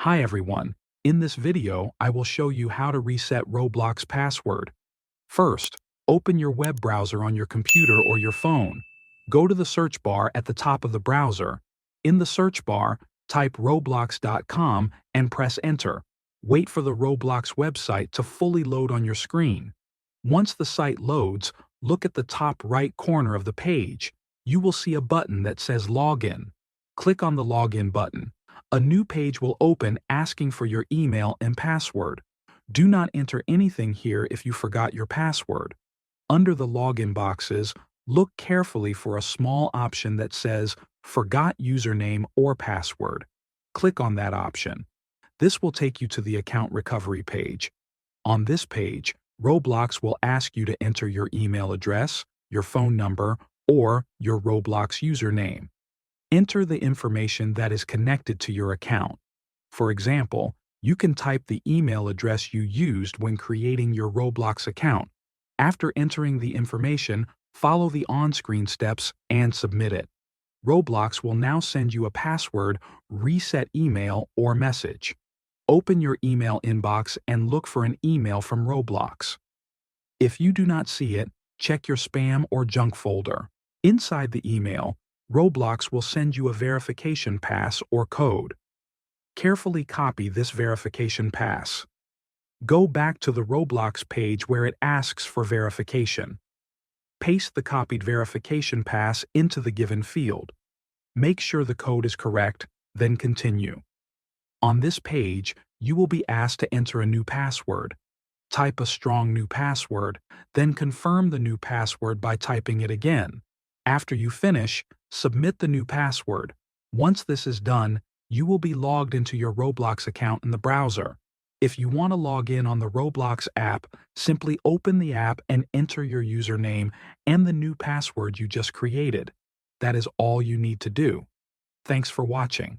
Hi everyone. In this video, I will show you how to reset Roblox password. First, open your web browser on your computer or your phone. Go to the search bar at the top of the browser. In the search bar, type roblox.com and press enter. Wait for the Roblox website to fully load on your screen. Once the site loads, look at the top right corner of the page. You will see a button that says Login. Click on the Login button. A new page will open asking for your email and password. Do not enter anything here if you forgot your password. Under the login boxes, look carefully for a small option that says Forgot username or password. Click on that option. This will take you to the account recovery page. On this page, Roblox will ask you to enter your email address, your phone number, or your Roblox username. Enter the information that is connected to your account. For example, you can type the email address you used when creating your Roblox account. After entering the information, follow the on-screen steps and submit it. Roblox will now send you a password, reset email, or message. Open your email inbox and look for an email from Roblox. If you do not see it, check your spam or junk folder. Inside the email, Roblox will send you a verification pass or code. Carefully copy this verification pass. Go back to the Roblox page where it asks for verification. Paste the copied verification pass into the given field. Make sure the code is correct, then continue. On this page, you will be asked to enter a new password. Type a strong new password, then confirm the new password by typing it again. After you finish, submit the new password. Once this is done, you will be logged into your Roblox account in the browser. If you want to log in on the Roblox app, simply open the app and enter your username and the new password you just created. That is all you need to do. Thanks for watching.